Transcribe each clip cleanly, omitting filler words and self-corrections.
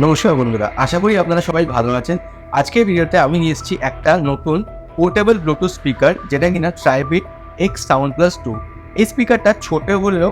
নমস্কার বন্ধুরা, আশা করি আপনারা সবাই ভালো আছেন। আজকের ভিডিওতে আমি নিয়ে এসেছি একটা নতুন পোর্টেবল ব্লুটুথ স্পিকার, যেটা কিনা ট্রাইবিট এক্স সাউন্ড প্লাস 2। এই স্পিকারটা ছোট হলেও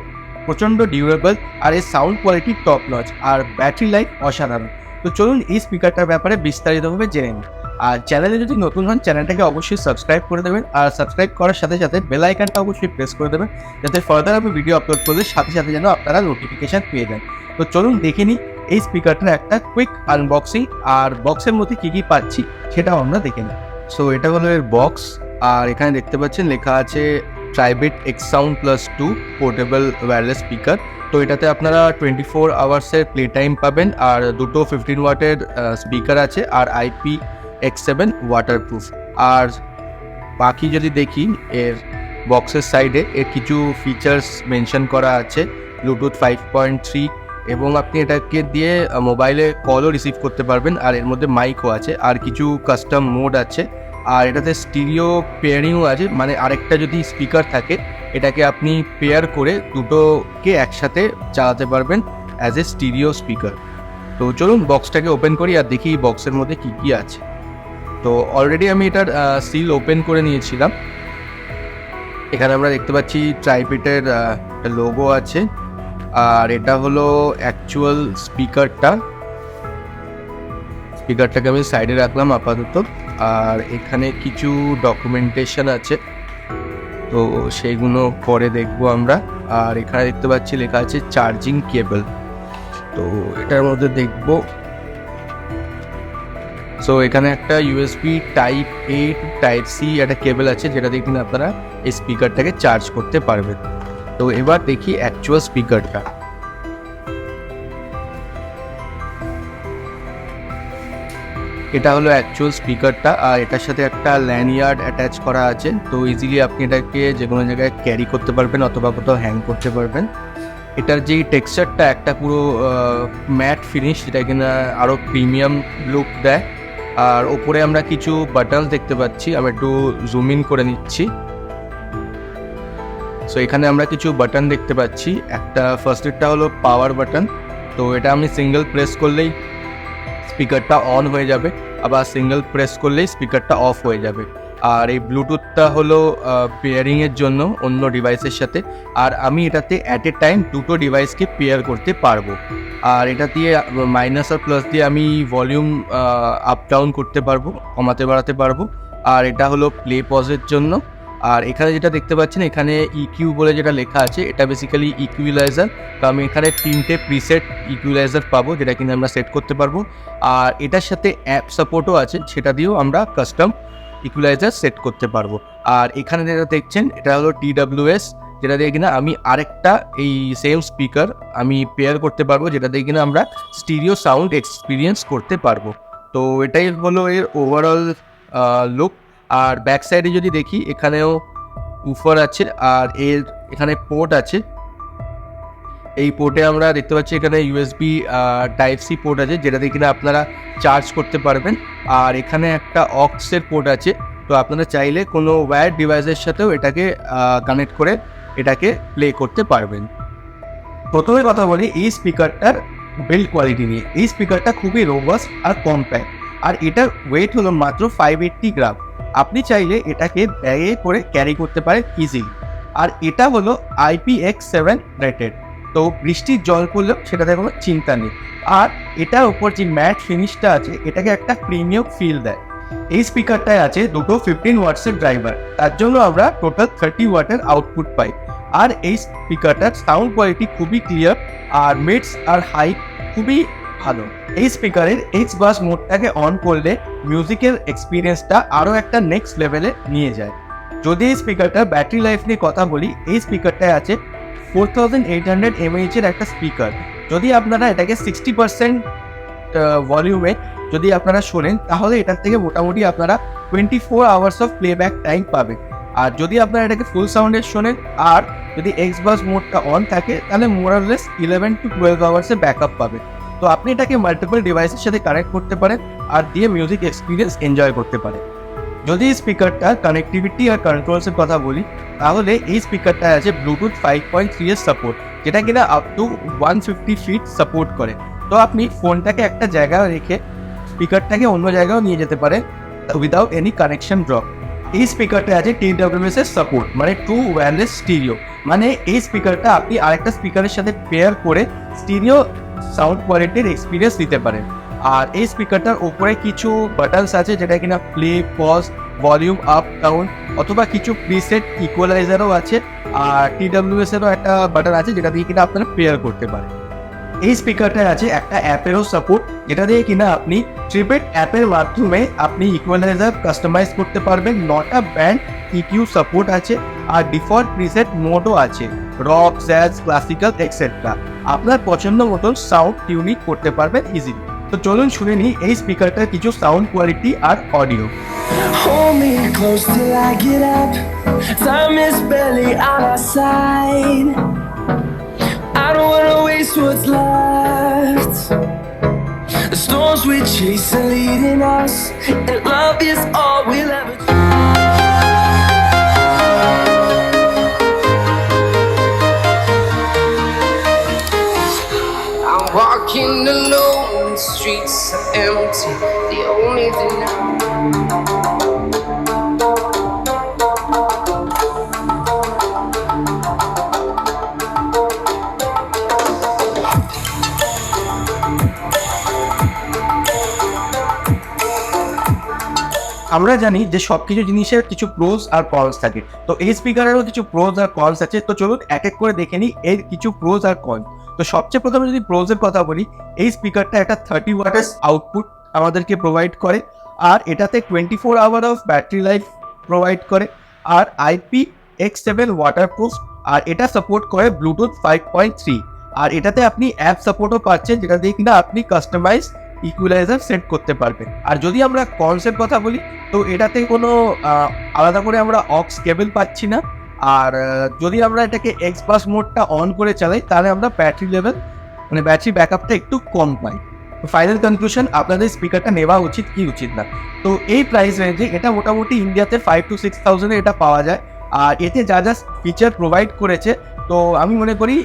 প্রচণ্ড ডিউরেবল, আর এর সাউন্ড কোয়ালিটি টপ নচ, আর ব্যাটারি লাইফ অসাধারণ। তো চলুন এই স্পিকারটার ব্যাপারে বিস্তারিতভাবে জেনে নিন। আর চ্যানেলে যদি নতুন হন, চ্যানেলটাকে অবশ্যই সাবস্ক্রাইব করে দেবেন, আর সাবস্ক্রাইব করার সাথে সাথে বেল আইকনটা অবশ্যই প্রেস করে দেবেন, যাতে ফার্দার আমি ভিডিও আপলোড করলে সাথে সাথে যেন আপনারা নোটিফিকেশান পেয়ে যান। তো চলুন দেখে নিই এই স্পিকারটার একটা কুইক আনবক্সিং, আর বক্সের মধ্যে কী কী পাচ্ছি সেটাও আমরা দেখে নিই। সো এটা হলো এর বক্স, আর এখানে দেখতে পাচ্ছেন লেখা আছে Tribit X sound plus 2 portable wireless speaker. তো এটাতে আপনারা 24 আওয়ার্সের প্লে টাইম পাবেন, আর দুটো 15 ওয়াটের স্পিকার আছে, আর IP-X7 ওয়াটারপ্রুফ। আর বাকি যদি দেখি এর বক্সের সাইডে এর কিছু ফিচার্স মেনশন করা আছে। ব্লুটুথ 5.3, এবং আপনি এটাকে দিয়ে মোবাইলে কলও রিসিভ করতে পারবেন, আর এর মধ্যে মাইকও আছে, আর কিছু কাস্টম মোড আছে, আর এটাতে স্টিরিও পেয়ারিংও আছে। মানে আরেকটা যদি স্পিকার থাকে, এটাকে আপনি পেয়ার করে দুটোকে একসাথে চালাতে পারবেন অ্যাজ এ স্টিরিও স্পিকার। তো চলুন বক্সটাকে ওপেন করি আর দেখি বক্সের মধ্যে কী কী আছে। তো অলরেডি আমি এটার সিল ওপেন করে নিয়েছিলাম। এখানে আমরা দেখতে পাচ্ছি ট্রাইবিটের লোগো আছে, আর এটা হলো অ্যাকচুয়াল স্পিকারটাকে আমি সাইডে রাখলাম আপাতত। আর এখানে কিছু ডকুমেন্টেশন আছে, তো সেইগুলো পরে দেখবো আমরা। আর এখানে দেখতে পাচ্ছি লেখা আছে চার্জিং কেবল, তো এটার মধ্যে দেখবো। সো এখানে একটা USB type A to type C একটা কেবল আছে, যেটা দিয়ে কিনা আপনারা এই স্পিকারটাকে চার্জ করতে পারবেন। তো এবার দেখি অ্যাকচুয়াল স্পিকারটা। এটা হলো অ্যাকচুয়াল স্পিকারটা, আর এটার সাথে একটা ল্যানিয়ার্ড অ্যাটাচ করা আছে। তো ইজিলি আপনি এটাকে যে কোনো জায়গায় ক্যারি করতে পারবেন, অথবা কোথাও হ্যাং করতে পারবেন। এটার যেই টেক্সচারটা একটা পুরো ম্যাট ফিনিশ, যেটা কিনা আরও প্রিমিয়াম লুক দেয়। আর ওপরে আমরা কিছু বাটনস দেখতে পাচ্ছি, আমি একটু জুম ইন করে নিচ্ছি। সো এখানে আমরা কিছু বাটন দেখতে পাচ্ছি। একটা ফার্স্টেরটা হলো পাওয়ার বাটন, তো এটা আমি সিঙ্গেল প্রেস করলেই স্পিকারটা অন হয়ে যাবে, আবার সিঙ্গেল প্রেস করলেই স্পিকারটা অফ হয়ে যাবে। আর এই ব্লুটুথটা হলো পেয়ারিংয়ের জন্য অন্য ডিভাইসের সাথে, আর আমি এটাতে অ্যাট এ টাইম দুটো ডিভাইসকে পেয়ার করতে পারবো। আর এটা দিয়ে মাইনাস আর প্লাস দিয়ে আমি ভলিউম আপ ডাউন করতে পারবো, কমাতে বাড়াতে পারবো। আর এটা হলো প্লে পজের জন্য। আর এখানে যেটা দেখতে পাচ্ছেন, এখানে EQ বলে যেটা লেখা আছে, এটা বেসিক্যালি ইকুইলাইজার। তো আমি এখানে 3টে প্রিসেট ইকুইলাইজার পাবো, যেটা কিনা আমরা সেট করতে পারবো। আর এটার সাথে অ্যাপ সাপোর্টও আছে, সেটা দিয়েও আমরা কাস্টম ইকুইলাইজার সেট করতে পারবো। আর এখানে যেটা দেখছেন, এটা হলো TWS, যেটা দিয়ে কিনা আমি আরেকটা এই সেম স্পিকার আমি পেয়ার করতে পারবো, যেটা দিয়ে কিনা আমরা স্টিরিও সাউন্ড এক্সপিরিয়েন্স করতে পারবো। তো এটাই হলো এর ওভারঅল লুক। আর ব্যাক সাইডে যদি দেখি, এখানেও উফার আছে, আর এর এখানে পোর্ট আছে। এই পোর্টে আমরা দেখতে পাচ্ছি এখানে USB টাইপ C পোর্ট আছে, যেটা দিয়ে কিনা আপনারা চার্জ করতে পারবেন। আর এখানে একটা অক্সের পোর্ট আছে, তো আপনারা চাইলে কোনো ওয়্যার ডিভাইসের সাথেও এটাকে কানেক্ট করে এটাকে প্লে করতে পারবেন। প্রথমে কথা বলি এই স্পিকারটার বিল্ড কোয়ালিটি নিয়ে। এই স্পিকারটা খুবই রোবাস্ট আর কম্প্যাক্ট, আর এটার ওয়েট হলো মাত্র 580 গ্রাম। আপনি চাইলে এটাকে ব্যাগে করে ক্যারি করতে পারেন ইজিলি। আর এটা হলো IP-X7 রেটেড, তো বৃষ্টির জল পড়লেও সেটাতে কোনো চিন্তা নেই। আর এটার ওপর যে ম্যাট ফিনিশটা আছে, এটাকে একটা প্রিমিয়াম ফিল দেয়। এই স্পিকারটায় আছে দুটো 15 ওয়াটসের ড্রাইভার, তার জন্য আমরা টোটাল 30 ওয়াটের আউটপুট পাই। আর এই স্পিকারটার সাউন্ড কোয়ালিটি খুবই ক্লিয়ার, আর মিডস আর হাই খুবই ভালো। এই স্পিকারের H-Bass মোডটাকে অন করলে মিউজিকের এক্সপিরিয়েন্সটা আরও একটা নেক্সট লেভেলে নিয়ে যায়। যদি এই স্পিকারটার ব্যাটারি লাইফ নিয়ে কথা বলি, এই স্পিকারটায় আছে 4800 mAh এর একটা স্পিকার। যদি আপনারা এটাকে 60% ভলিউমে যদি আপনারা শোনেন, তাহলে এটার থেকে মোটামুটি আপনারা 24 আওয়ার্স অফ প্লেব্যাক টাইম পাবেন। আর যদি আপনারা এটাকে ফুল সাউন্ডে শোনেন, আর যদি X-Bass মোডটা অন থাকে, তাহলে মোরাললেস 11 to 12 আওয়ার্সের ব্যাকআপ পাবেন। তো আপনি এটাকে মাল্টিপল ডিভাইসের সাথে কানেক্ট করতে পারেন, আর দিয়ে মিউজিক এক্সপিরিয়েন্স এনজয় করতে পারেন। যদি এই স্পিকারটা কানেক্টিভিটি আর কন্ট্রোলসের কথা বলি, তাহলে এই স্পিকারটায় আছে ব্লুটুথ 5.3 এর সাপোর্ট, যেটা কিনা আপ টু 150 ফিট সাপোর্ট করে। তো আপনি ফোনটাকে একটা জায়গায় রেখে স্পিকারটাকে অন্য জায়গায়ও নিয়ে যেতে পারেন উইদাউট এনি কানেকশন ড্রপ। এই স্পিকারটা আছে TWS এর সাপোর্ট, মানে ট্রু ওয়্যারলেস স্টিরিও। মানে এই স্পিকারটা আপনি আরেকটা স্পিকারের সাথে পেয়ার করে স্টিরিও সাউন্ড কোয়ালিটির এক্সপিরিয়েন্স দিতে পারেন। আর এই স্পিকারটার উপরে কিছু বাটনস আছে যেটা কিনা play, pause, volume up down, অথবা কিছু প্রিসেট ইকুয়ালাইজারও আছে। আর TWS এরও একটা বাটন আছে যেটা দিয়ে কিনা আপনারা পেয়ার করতে পারেন। এই স্পিকারটায় আছে একটা অ্যাপেরও সাপোর্ট, যেটা দিয়ে কিনা আপনি ট্রিপেড অ্যাপের মাধ্যমে আপনি ইকুয়ালাইজার কাস্টমাইজ করতে পারবেন। নটা ব্যান্ড EQ সাপোর্ট আছে, আর ডিফল্ট প্রিসেট মোডও আছে, রক, জ্যাজ, ক্লাসিক্যাল এক্সেট্রা। আপনার পছন্দ মতন সাউন্ড টিউনিং করতে পারবেন ইজিলি। তো চলুন শুনে নিই এই স্পিকারটার কিছু sound quality R audio. Hold me close till I get up. Time is barely on our side. I don't wanna waste what's left. The storms we chase are leading us, and love is all we'll ever do. I'm walking alone, the streets are empty. The only thing আমরা জানি যে সবকিছু জিনিসের কিছু pros আর cons থাকে, তো এই স্পিকারেরও কিছু প্রোজ আর কনস আছে। তো চলুন এক এক করে দেখে নিই এর কিছু প্রোজ আর কনস। তো সবচেয়ে প্রথমে যদি প্রোজের কথা বলি, এই স্পিকারটা একটা 30 ওয়াটের আউটপুট আমাদেরকে প্রোভাইড করে, আর এটাতে 24 hour of battery life provide করে, আর IPX7 ওয়াটারপ্রুফ, আর এটা সাপোর্ট করে ব্লুটুথ 5.3, আর এটাতে আপনি অ্যাপ সাপোর্টও পাচ্ছেন যেটা দিয়ে কিনা আপনি কাস্টমাইজ ইকুয়ালাইজার সেট করতে পারবেন। আর যদি আমরা কনসের কথা বলি, তো এটাতে কোনো আলাদা করে আমরা অক্স কেবল পাচ্ছি না। আর যদি আমরা এটাকে এক্সপাস মোডটা অন করে চালাই, তাহলে আমরা ব্যাটারি লেভেল মানে ব্যাটারি ব্যাকআপটা একটু কম পাই। ফাইনাল কনক্লুশন, আপনাদের স্পিকারটা নেওয়া উচিত কি উচিত না। তো এই প্রাইস রেঞ্জে এটা মোটামুটি ইন্ডিয়াতে 5 to 6,000 এটা পাওয়া যায়। আর এতে যা যা ফিচার প্রোভাইড করেছে, তো আমি মনে করি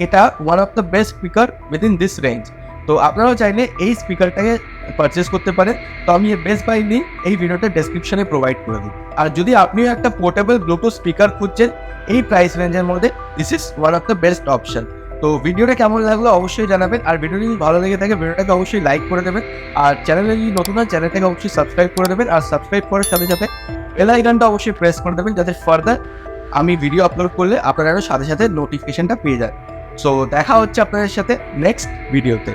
এটা one of the best speaker within this range. তো আপনারাও চাইলে এই স্পিকারটাকে পারচেস করতে পারেন। তো আমি এর বেস্ট বাই লিঙ্ক এই ভিডিওটা ডেসক্রিপশনে প্রোভাইড করে দিই। আর যদি আপনিও একটা পোর্টেবল ব্লুটুথ স্পিকার খুঁজছেন এই প্রাইস রেঞ্জের মধ্যে, this is one of the best option. তো ভিডিওটা কেমন লাগলো অবশ্যই জানাবেন, আর ভিডিওটি যদি ভালো লেগে থাকে ভিডিওটাকে অবশ্যই লাইক করে দেবেন, আর চ্যানেলে যদি নতুন হয় চ্যানেলটাকে অবশ্যই সাবস্ক্রাইব করে দেবেন, আর সাবস্ক্রাইব করার সাথে সাথে বেল আইকনটা অবশ্যই প্রেস করে দেবেন, যাতে ফার্দার আমি ভিডিও আপলোড করলে আপনারা সাথে সাথে নোটিফিকেশনটা পেয়ে যান। সো দেখা হচ্ছে আপনাদের সাথে নেক্সট ভিডিওতে।